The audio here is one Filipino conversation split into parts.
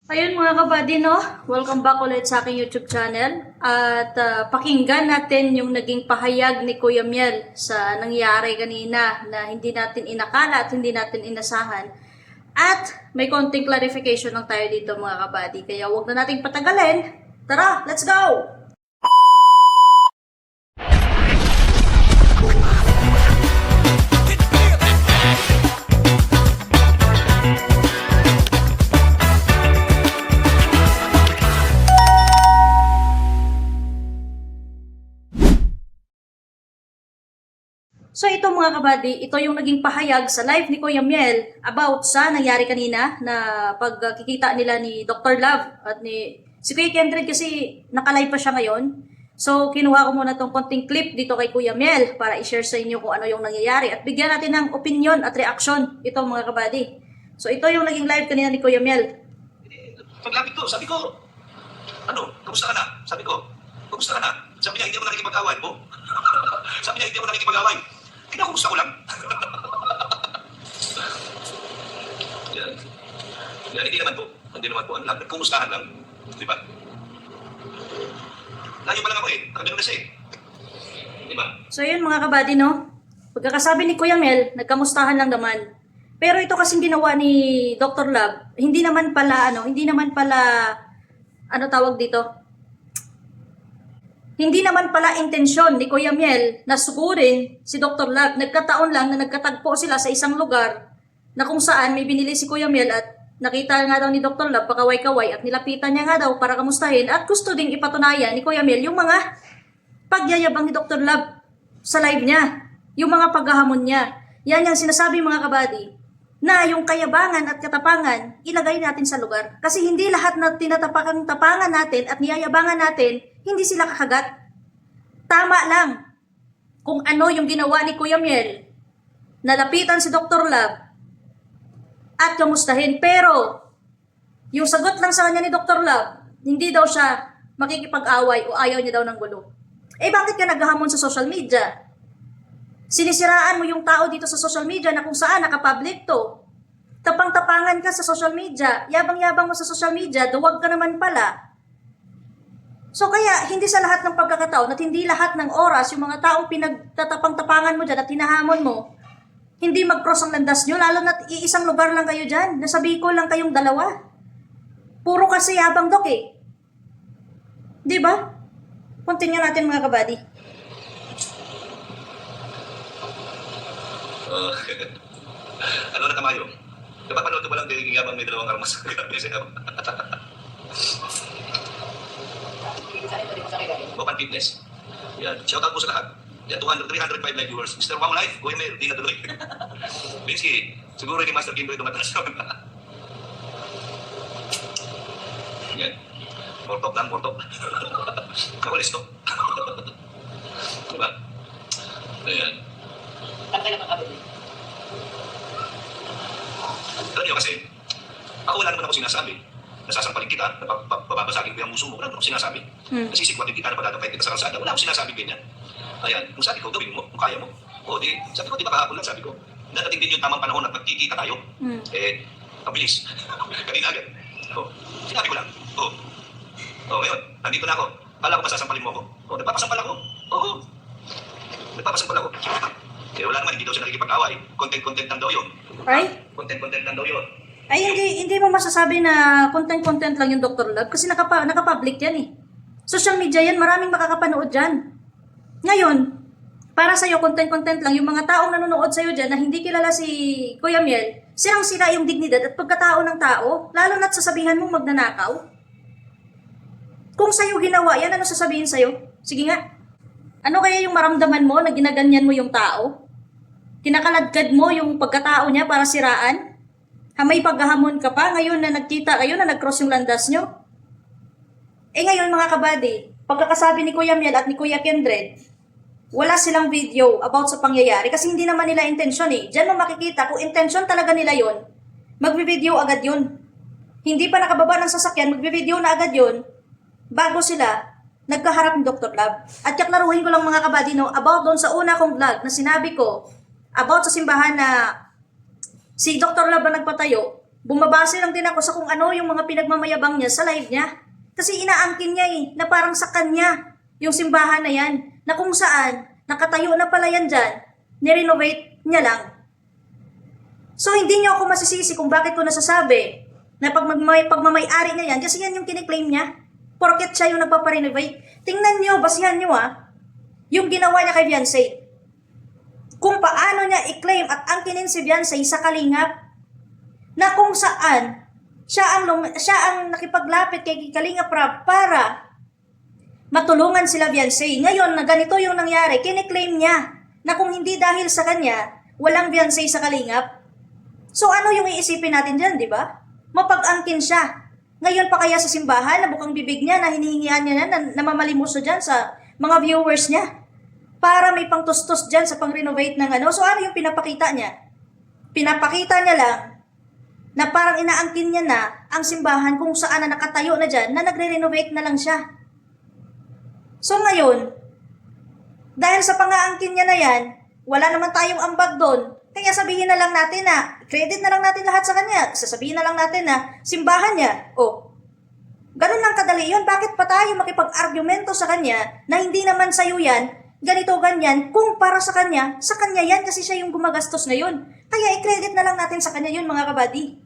Ayun mga kabady, no? Welcome back ulit sa aking YouTube channel. At pakinggan natin yung naging pahayag ni Kuya Miel sa nangyari kanina na hindi natin inakala at hindi natin inasahan. At may konting clarification lang tayo dito mga kabady. Kaya huwag na nating patagalin. Tara, let's go! So ito mga kabady, ito yung naging pahayag sa live ni Kuya Miel about sa nangyari kanina na pagkikita nila ni Dr. Love at ni si Kuya Kendred kasi nakalive pa siya ngayon. So kinuha ko muna tong konting clip dito kay Kuya Miel para i-share sa inyo kung ano yung nangyayari at bigyan natin ng opinion at reaction ito mga kabady. So ito yung naging live kanina ni Kuya Miel. Paglapit ko, sabi ko, kamusta ka na? Sabi ko, kamusta ka na? Sabi niya, hindi ako nakikipag-away po. Sabi niya, hindi ako nakikipag-away. Kinakamusta ko lang. Yan. Yan, hindi naman po. Hindi naman po. Kumustahan lang. Di ba? Layo pa lang ako eh. Nakagano kasi eh. Di ba? So yun mga kabady, no? Pagkakasabi ni Kuya Mel, nagkamustahan lang naman. Pero ito kasing ginawa ni Dr. Love, hindi naman pala, ano tawag dito? Hindi naman pala intensyon ni Kuya Miel na sugurin si Dr. Love. Nagkataon lang na nagkatagpo sila sa isang lugar na kung saan may binili si Kuya Miel at nakita nga daw ni Dr. Love pakaway-kaway at nilapitan niya nga daw para kamustahin at gusto ding ipatunayan ni Kuya Miel yung mga pagyayabang ni Dr. Love sa live niya. Yung mga paghahamon niya. Yan yung sinasabi mga kabady na yung kayabangan at katapangan ilagay natin sa lugar. Kasi hindi lahat na tinatapangan natin at niyayabangan natin hindi sila kakagat. Tama lang kung ano yung ginawa ni Kuya Miel, nalapitan si Dr. Love at kamustahin. Pero, yung sagot lang sa kanya ni Dr. Love, hindi daw siya makikipag-away o ayaw niya daw ng gulo. Eh bakit ka naghahamon sa social media? Sinisiraan mo yung tao dito sa social media na kung saan nakapublic to. Tapang-tapangan ka sa social media, yabang-yabang mo sa social media, duwag ka naman pala. So kaya, hindi sa lahat ng pagkakataon at hindi lahat ng oras, yung mga taong pinagtatapang-tapangan mo dyan at hinahamon mo, hindi mag-cross ang landas nyo, lalo na't iisang lugar lang kayo dyan. Nasa Bicol lang kayong dalawa. Puro kasi yabang dok eh. Di ba? Continue natin mga kabady. Ano na tamayo? Napapanood ko ba lang din yabang may dalawang armas? Open Fitness. Yan. Shout out po sa lahat. Yan, 305 live viewers. Mr. Wang Life, Kuya Mel, di na tuloy. Binsky, siguro ni Master Kimbo ito mataas yun. Yan. Portok lang, portok. Kawalis to. Diba? Ayan. Alam niyo kasi, ako wala naman ako sinasabi. Nasasampalin kita, bababasagin ko yung muso mo, wala naman ako sinasabi. Nasisikwatin kita na pagdadapay kita sa kalsada, wala akong sinasabi ganyan. Ayan, kung sabi ko, gawin mo, kung kaya mo. O di, sabi ko, di ba kahapon lang, sabi ko, dadating din yung tamang panahon at magkikita tayo. Eh, pabilis. Kanina agad. O, sinabi ko lang. O, ngayon, nandito na ako. Kala ko masasampalin mo ako. O, nagpapasampal ako. Oo. Nagpapasampal ako. Eh, wala naman, hindi daw siya nakikipag-away. Content lang daw yun. Ay? Content lang daw yun. Ay, hindi mo masasabi na content lang yung Dr. Love kasi nakapublic yan eh. Social media yan, maraming makakapanood dyan. Ngayon, para sa'yo, content lang, yung mga taong nanonood sa'yo dyan na hindi kilala si Kuya Miel, sirang-sira yung dignidad at pagkatao ng tao, lalo na't sasabihan mo magnanakaw. Kung sa'yo ginawa yan, ano sasabihin sa'yo? Sige nga. Ano kaya yung maramdaman mo na ginaganyan mo yung tao? Kinakaladkad mo yung pagkatao niya para siraan? May paghahamon ka pa ngayon na nagkita kayo na nag-cross yung landas nyo? Eh ngayon mga kabady, pagkakasabi ni Kuya Miel at ni Kuya Kendred, wala silang video about sa pangyayari kasi hindi naman nila intensyon eh. Diyan mo makikita kung intensyon talaga nila yon, magbe-video agad yun. Hindi pa nakababa ng sasakyan, magbe-video na agad yun bago sila nagkaharap ni Dr. Love. At kaklaruhin ko lang mga kabady no, about doon sa una kong vlog na sinabi ko about sa simbahan na si Dr. Love na nagpatayo bumabase lang din ako sa kung ano yung mga pinagmamayabang niya sa live niya. Kasi inaangkin niya na parang sa kanya yung simbahan na yan, na kung saan, nakatayo na pala yan dyan, nirenovate niya lang. So, hindi niyo ako masisisi kung bakit ko nasasabi na pagmamay-ari niya yan, kasi yan yung kiniklaim niya. Porket siya yung nagpaparenovate. Tingnan niyo, basihan niyo yung ginawa niya kay Beyonce. Kung paano niya i-claim at angkinin si Beyonce sa Kalingap, na kung saan, siya ang nakipaglapit kay Kalingap Rab para matulungan sila Beyonce. Ngayon, na ganito yung nangyari, kiniklaim niya na kung hindi dahil sa kanya, walang Beyonce sa Kalingap. So ano yung iisipin natin dyan, di ba? Mapag-angkin siya. Ngayon pa kaya sa simbahan, nabukang bibig niya, na hinihingian niya na namamalimuso dyan sa mga viewers niya. Para may pangtustos dyan sa pang-renovate ng ano. So ano yung pinapakita niya? Pinapakita niya lang na parang inaangkin niya na ang simbahan kung saan na nakatayo na dyan, na nagre-renovate na lang siya. So ngayon, dahil sa pang-aangkin niya na yan, wala naman tayong ambag doon. Kaya sabihin na lang natin na, credit na lang natin lahat sa kanya. Sasabihin na lang natin na, simbahan niya. Ganun lang kadali yun. Bakit pa tayo makipag-argumento sa kanya na hindi naman sa'yo yan, ganito, ganyan, kung para sa kanya yan kasi siya yung gumagastos ngayon. Kaya i-credit na lang natin sa kanya yun, mga kabady.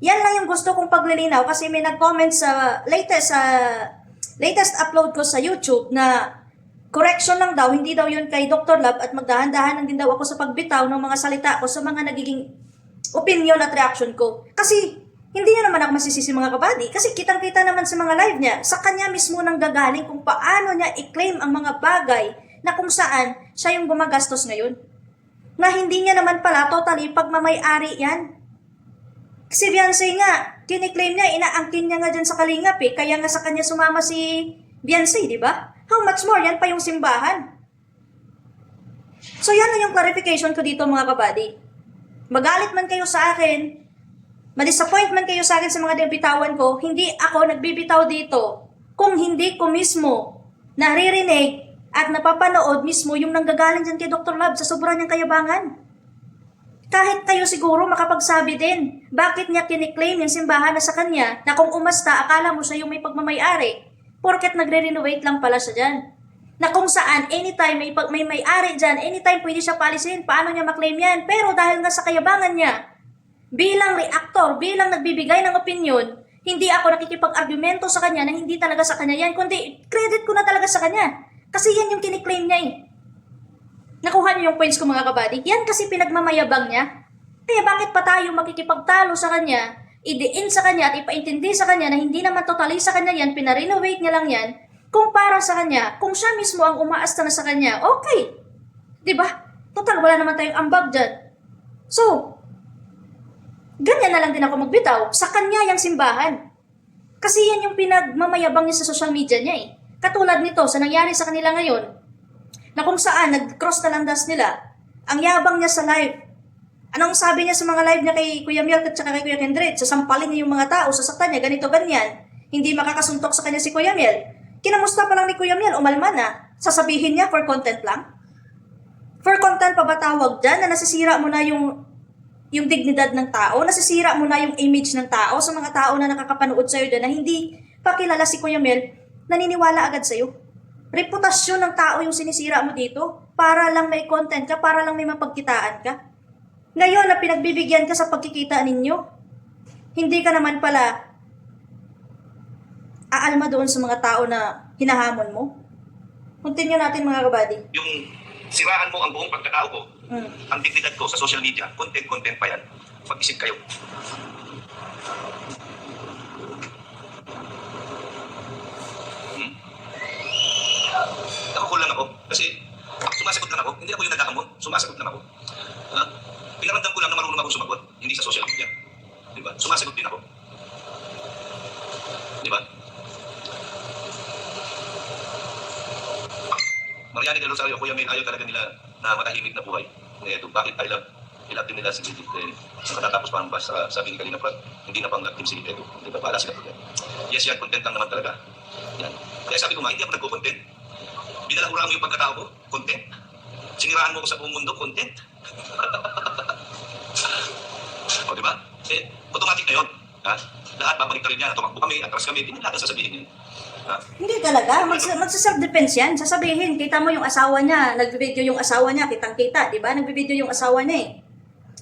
Yan lang yung gusto kong paglilinaw kasi may nag-comment sa latest upload ko sa YouTube na correction lang daw, hindi daw yun kay Dr. Love at magdahan-dahan lang din daw ako sa pagbitaw ng mga salita ko sa mga nagiging opinion at reaction ko. Kasi hindi niya naman ako masisisi, mga kabady, kasi kitang-kita naman sa mga live niya, sa kanya mismo nang gagaling kung paano niya i-claim ang mga bagay na kung saan siya yung gumagastos ngayon. Na hindi niya naman pala totally pagmamay-ari yan. Kasi Beyonce nga, kiniklaim niya, inaangkin niya nga dyan sa Kalingap kaya nga sa kanya sumama si Beyonce, di ba? How much more, yan pa yung simbahan. So yan na yung clarification ko dito, mga kabady. Magalit man kayo sa akin, ma-disappoint man kayo sa akin sa mga bitawan ko, hindi ako nagbibitaw dito kung hindi ko mismo naririnig at napapanood mismo yung nanggagaling dyan kay Dr. Love sa sobrang niyang kayabangan. Kahit kayo siguro makapagsabi din, bakit niya kiniklaim yung simbahan na sa kanya na kung umasta, akala mo siya yung may pagmamayari, porket nagre-renovate lang pala siya dyan. Na kung saan, anytime may may-ari dyan, anytime pwede siya palisin, paano niya maklaim yan? Pero dahil nga sa kayabangan niya, bilang reactor, bilang nagbibigay ng opinion, hindi ako nakikipag-argumento sa kanya na hindi talaga sa kanya yan, kundi credit ko na talaga sa kanya. Kasi yan yung kiniklaim niya Nakuha niyo yung points ko, mga kabady? Yan kasi pinagmamayabang niya. Kaya bakit pa tayo makikipagtalo sa kanya, idiin sa kanya at ipaintindi sa kanya na hindi naman totally sa kanya yan, pinarenovate niya lang yan, kung para sa kanya, kung siya mismo ang umaasta na sa kanya, okay. Diba? Total, wala naman tayong ambag dyan. So, ganyan na lang din ako magbitaw. Sa kanya yung simbahan. Kasi yan yung pinagmamayabang niya sa social media niya Katulad nito, sa nangyari sa kanila ngayon, na kung saan nag-cross na landas nila, ang yabang niya sa live. Anong sabi niya sa mga live niya kay Kuya Miel at saka kay Kuya Kendred? Sasampalin niya yung mga tao, sasaktan niya, ganito, ganyan. Hindi makakasuntok sa kanya si Kuya Miel. Kinamusta pa lang ni Kuya Miel, umalma na. Sasabihin niya for content lang? For content pa ba tawag dyan na nasisira mo na yung dignidad ng tao? Nasisira mo na yung image ng tao sa mga tao na nakakapanood sa'yo dyan na hindi pa kilala si Kuya Miel, naniniwala agad sa'yo. Reputasyon ng tao yung sinisira mo dito para lang may content ka, para lang may mapagkitaan ka. Ngayon na pinagbibigyan ka sa pagkikita ninyo, hindi ka naman pala aalma doon sa mga tao na hinahamon mo. Continue natin, mga kabady. Yung siraan mo ang buong pagkatao ko, ang dignidad ko sa social media, content pa yan. Mag-isip kayo. Nakakul lang ako kasi sumasagot lang ako. Hindi ako yung nagkakamot, sumasagot lang ako. Pinaramdam ko lang na marunong akong sumagot, hindi sa social media. Diba? Sumasagot din ako. Diba? Mariani de Rosario, Kuya Mel, ayaw talaga nila na matahimik na buhay. Bakit I love din nila si Lidit. Katatapos pa ang bus, sabi ni Kalina Prad, hindi na pang team si Lidit. Diba? Para sila. Yes, yan, content lang naman talaga. Yan. Kaya sabi ko nga, hindi ako nagko-content. Binalahura mo yung pagkatao ko, content. Siniraan mo ko sa buong mundo, content. O, diba? Automatic na yun. Ha? Lahat babalik na rin yan. Tumakbo kami, atras kami, hindi lahat ang sasabihin yun. Ha? Hindi talaga. Magsa-self-defense yan. Sasabihin, kita mo yung asawa niya, nagbe-video yung asawa niya, kitang-kita, di ba? Nagbe-video yung asawa niya eh.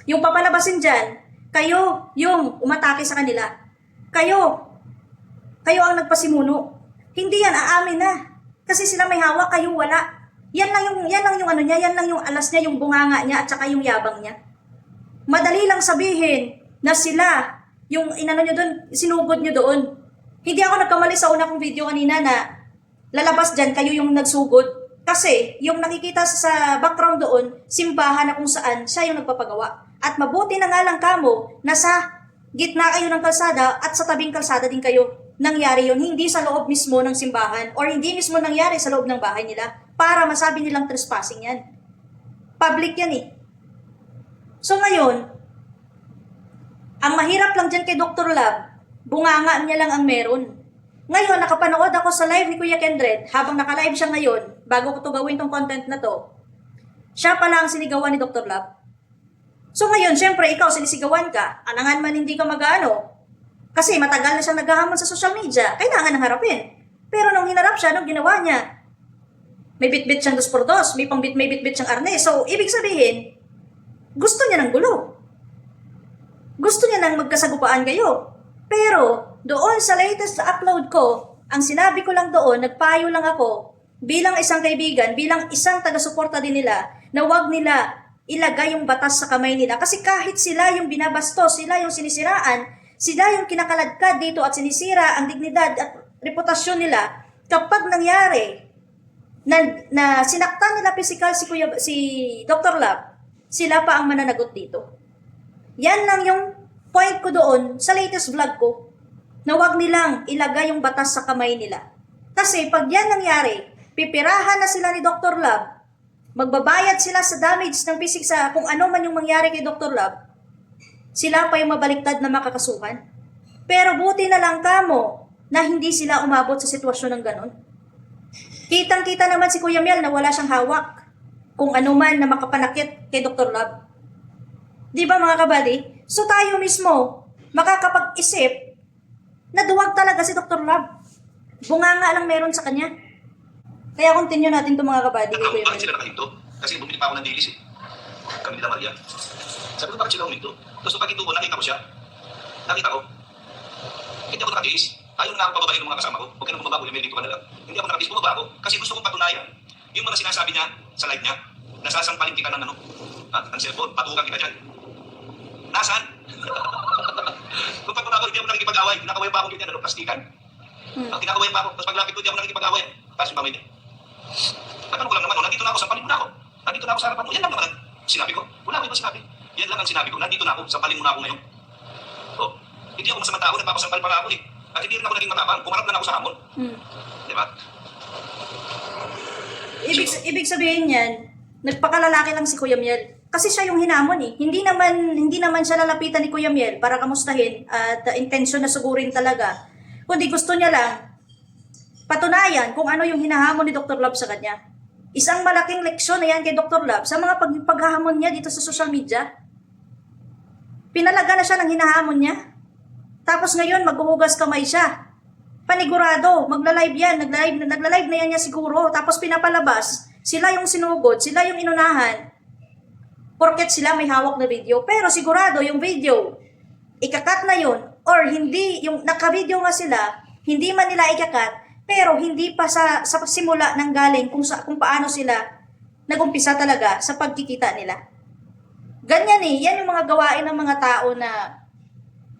Yung papalabasin dyan, kayo yung umatake sa kanila. Kayo ang nagpasimuno. Hindi yan, aamin na. Kasi sila may hawak, kayo wala. Yan lang yung ano niya, yan lang yung alas niya, yung bunganga niya, at saka yung yabang niya. Madali lang sabihin na sila, yung inano niyo doon, sinugod niyo doon. Hindi ako nagkamali sa una kong video kanina na lalabas dyan, kayo yung nagsugod. Kasi yung nakikita sa background doon, simbahan na kung saan siya yung nagpapagawa. At mabuti na nga lang kamo, nasa gitna kayo ng kalsada at sa tabing kalsada din kayo nangyari yun. Hindi sa loob mismo ng simbahan or hindi mismo nangyari sa loob ng bahay nila para masabi nilang trespassing yan. Public yan eh. So ngayon, ang mahirap lang dyan kay Dr. Lab, bunganga niya lang ang meron. Ngayon, nakapanood ako sa live ni Kuya Kendred, habang naka-live siya ngayon, bago ko to gawin tong content na to, siya pala ang sinigawan ni Dr. Lab. So ngayon, syempre, ikaw sinisigawan ka, alangan man hindi ka mag-ano, kasi matagal na siyang naghahamon sa social media, kailangan nang harapin. Pero nung hinarap siya, nung ginawa niya, may bit-bit siyang 2x2, may bit-bit siyang arnes. So, ibig sabihin, gusto niya ng gulo. Gusto niya nang magkasagupaan kayo. Pero, doon sa latest na upload ko, ang sinabi ko lang doon, nagpayo lang ako, bilang isang kaibigan, bilang isang taga-suporta din nila, na wag nila ilagay yung batas sa kamay nila. Kasi kahit sila yung binabastos, sila yung sinisiraan, sila yung kinakaladkad dito at sinisira ang dignidad at reputasyon nila, kapag nangyari na sinaktan nila physical si Dr. Lab, sila pa ang mananagot dito. Yan lang yung point ko doon sa latest vlog ko, na wag nilang ilagay yung batas sa kamay nila. Kasi pag yan nangyari, pipirahan na sila ni Dr. Lab, magbabayad sila sa damage ng physics sa kung ano man yung mangyari kay Dr. Lab, sila pa yung mabaliktad na makakasuhan. Pero buti na lang kamo na hindi sila umabot sa sitwasyon ng ganon. Kitang-kita naman si Kuya Miel na wala siyang hawak kung ano man na makapanakit kay Dr. Lab. Di ba mga kabady? So tayo mismo makakapag-isip na duwag talaga si Dr. Lab. Bunganga lang meron sa kanya. Kaya continue natin itong mga kabady. Bakit sila nakahinto? Kasi bumili pa ako ng dilis eh. Kami nila Maria. Sabi ko, bakit sila huminto? Tapos nung paghinto ko, nakita ko siya. Nakita ko. Hindi ako nakatiis. Ayaw na ako pababahin ng mga kasama ko. Huwag ka na bumaba, Kuya Mel, dito ka na lang. Hindi ako nakatiis, bumaba ako. Kasi gusto kong patunayan. Yung mga sinasabi niya sa live niya, nasasampalin kita ng ano, ng cellphone, patukan kita dyan. Nasaan? Kung pagpunta ko, hindi ako nakikipag-away. Kinakaway pa ako ganyan, plastikan. Kinakaway pa ako. Tapos paglapit ko, hindi ako nakikipag-away. Tapos yung pamay niya. Tatanong ko lang naman, nandito na ako, sampalin mo na ako. Nandito na ako sa harapan mo. Yan lang naman ang sinabi ko. Wala ko ibang sinabi. Yan lang ang sinabi ko. Nandito na ako, sampalin mo na ako ngayon. Oh, hindi ako masamang tao, nagpapasampal pa nga ako eh. At hindi rin ako naging matapang. Pumarap na ako sa hamon. Diba? Ibig sabihin yan, nagpakalalaki lang si Kuya Miel. Kasi siya yung hinamon eh. Hindi naman siya lalapitan ni Kuya Miel para kamustahin at intention na sugurin talaga. Kundi gusto niya lang patunayan kung ano yung hinahamon ni Dr. Lab sa kanya. Isang malaking leksyon na yan kay Dr. Lab sa mga paghahamon niya dito sa social media. Pinalaga na siya ng hinahamon niya. Tapos ngayon, maghuhugas kamay siya. Panigurado, magla-live yan. Nagla-live na yan niya siguro. Tapos pinapalabas, sila yung sinugod, sila yung inunahan. Porket sila may hawak na video. Pero sigurado, yung video, ikakat na yun. Or hindi, yung naka-video nga sila, hindi man nila ikakat, pero hindi pa sa simula ng galing kung paano sila nag-umpisa talaga sa pagkikita nila. Ganyan eh, yan yung mga gawain ng mga tao na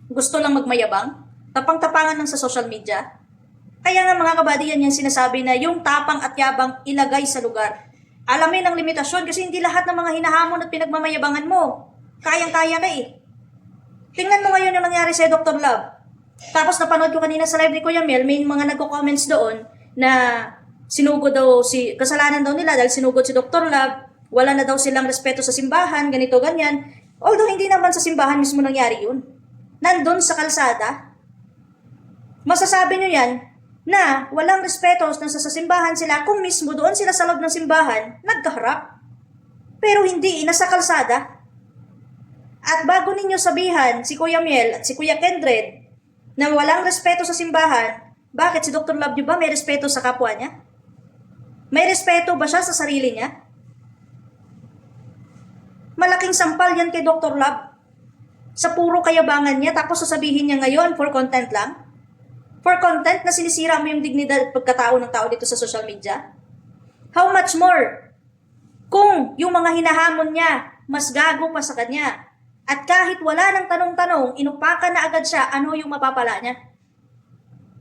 gusto lang magmayabang, tapang-tapangan lang sa social media. Kaya nga mga kabady, yan yung sinasabi na yung tapang at yabang ilagay sa lugar. Alamin ang limitasyon kasi hindi lahat ng mga hinahamon at pinagmamayabangan mo. Kayang-kaya ka eh. Tingnan mo ngayon yung nangyari sa Dr. Lab. Tapos napanood ko kanina sa live ni Kuya Mel, may mga nagko-comments doon na sinugod daw kasalanan daw nila dahil sinugod si Dr. Lab, wala na daw silang respeto sa simbahan, ganito, ganyan. Although hindi naman sa simbahan mismo nangyari yun. Nandun sa kalsada. Masasabi nyo yan na walang respeto nasa sa simbahan sila kung mismo doon sila sa loob ng simbahan nagkaharap. Pero hindi, nasa kalsada. At bago ninyo sabihan si Kuya Miel at si Kuya Kendred na walang respeto sa simbahan, bakit si Dr. Love nyo ba may respeto sa kapwa niya? May respeto ba siya sa sarili niya? Malaking sampal yan kay Dr. Love. Sa puro kayabangan niya, tapos sasabihin niya ngayon for content lang? For content na sinisira mo yung dignidad at pagkatao ng tao dito sa social media? How much more kung yung mga hinahamon niya mas gago pa sa kanya? At kahit wala ng tanong-tanong, inupakan na agad siya, ano yung mapapala niya?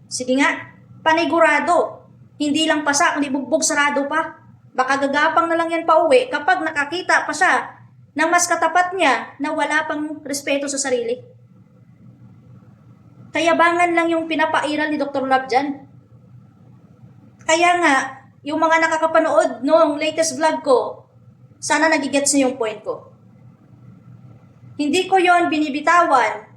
Sige nga, panigurado. Hindi lang pasa, kundi bugbog sarado pa. Baka gagapang na lang yan pauwi kapag nakakita pa siya ng mas katapat niya na wala pang respeto sa sarili. Kayabangan lang yung pinapairal ni Dr. Love dyan. Kaya nga, yung mga nakakapanood noong latest vlog ko, sana nagigets niyo yung point ko. Hindi ko yon binibitawan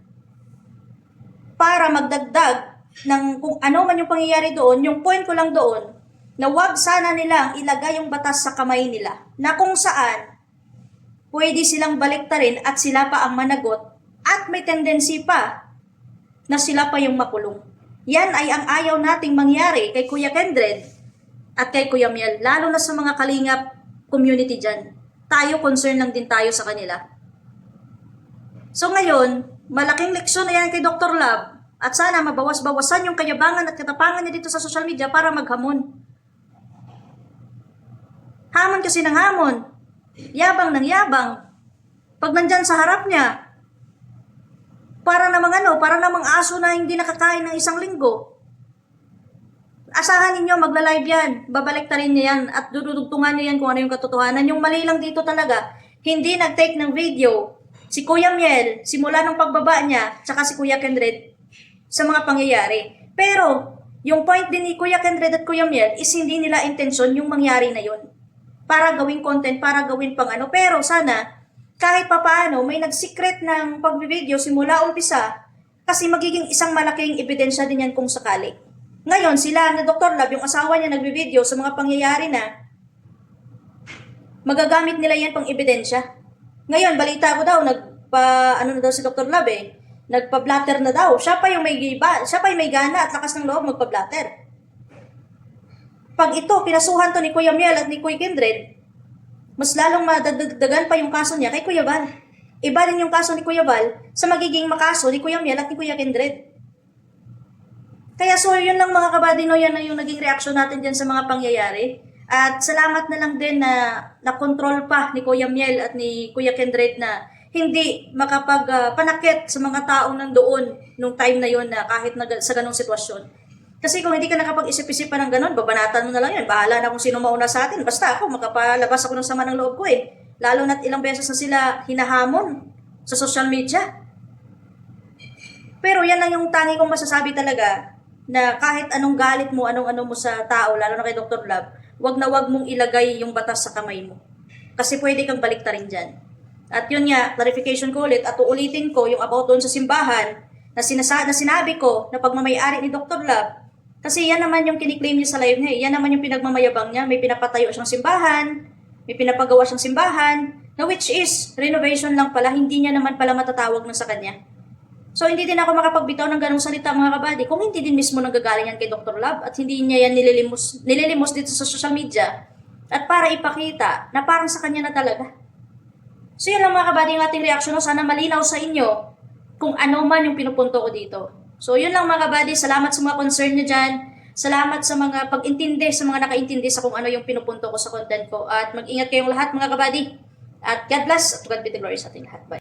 para magdagdag ng kung ano man yung pangyayari doon. Yung point ko lang doon, na wag sana nilang ilagay yung batas sa kamay nila, na kung saan pwede silang baliktarin at sila pa ang managot at may tendency pa na sila pa yung makulong. Yan ay ang ayaw nating mangyari kay Kuya Kendred at kay Kuya Miel, lalo na sa mga kalingap community dyan. Tayo, concern lang din tayo sa kanila. So ngayon, malaking leksyon na yan kay Dr. Love at sana mabawas-bawasan yung kayabangan at katapangan niya dito sa social media para maghamon. Hamon kasi ng hamon. Yabang ng yabang. Pag nandyan sa harap niya, para namang aso na hindi nakakain ng isang linggo. Asahan ninyo, magla-live yan. Babaliktarin niya yan at dududugtungan niya yan kung ano yung katotohanan. Yung mali lang dito talaga, hindi nag-take ng video si Kuya Miel, simula ng pagbaba niya, tsaka si Kuya Kendred sa mga pangyayari. Pero, yung point din ni Kuya Kendred at Kuya Miel is hindi nila intensyon yung mangyari na yun. Para gawing content, para gawin pang ano. Pero sana, kahit papaano, may nag-secret ng pag-video simula umpisa kasi magiging isang malaking ebidensya din yan kung sakali. Ngayon, sila na Dr. Love, yung asawa niya nag-video sa mga pangyayari na magagamit nila yan pang ebidensya. Ngayon, balita ko daw, ano na daw si Dr. Love nagpa-blatter na daw. Siya pa yung may gana at lakas ng loob magpa-blatter. Pag ito, pinasuhan to ni Kuya Miel at ni Kuya Kendred, mas lalong madagdagan pa yung kaso niya kay Kuya Val. Iba rin yung kaso ni Kuya Val sa magiging makaso ni Kuya Miel at ni Kuya Kendred. Kaya so, yun lang mga kabadino, yan na yung naging reaksyon natin dyan sa mga pangyayari. At salamat na lang din na na-control pa ni Kuya Miel at ni Kuya Kendred na hindi makapagpanakit sa mga taong nandoon nung time na yon na kahit sa ganong sitwasyon. Kasi kung hindi ka nakapag-isip-isipan ng ganon, babanatan mo na lang yan. Bahala na kung sino mauna sa atin. Basta ako, makapalabas ako ng sama ng loob ko eh. Lalo na't ilang beses na sila hinahamon sa social media. Pero yan lang yung tangi kong masasabi talaga na kahit anong galit mo, anong-ano mo sa tao, lalo na kay Dr. Love, wag na wag mong ilagay yung batas sa kamay mo. Kasi pwede kang baliktarin dyan. At yun nga, clarification ko ulit at uulitin ko yung about doon sa simbahan na sinabi ko na pagmamayari ni Dr. Love. Kasi yan naman yung kiniklaim niya sa live niya. Yan naman yung pinagmamayabang niya. May pinapatayo siyang simbahan, may pinapagawa siyang simbahan, na which is renovation lang pala, hindi niya naman pala matatawag na sa kanya. So hindi din ako makapagbitaw ng ganong salita mga kabady kung hindi din mismo nanggagaling yan kay Dr. Love at hindi niya yan nililimos dito sa social media at para ipakita na parang sa kanya na talaga. So yun lang mga kabady yung ating reaction. Sana malinaw sa inyo kung ano man yung pinupunto ko dito. So yun lang mga kabady, salamat sa mga concern nyo dyan. Salamat sa mga pag-intindi, sa mga nakaintindi sa kung ano yung pinupunto ko sa content ko. At mag-ingat kayong lahat mga kabady. At God bless at God be the glory sa ating lahat. Bye.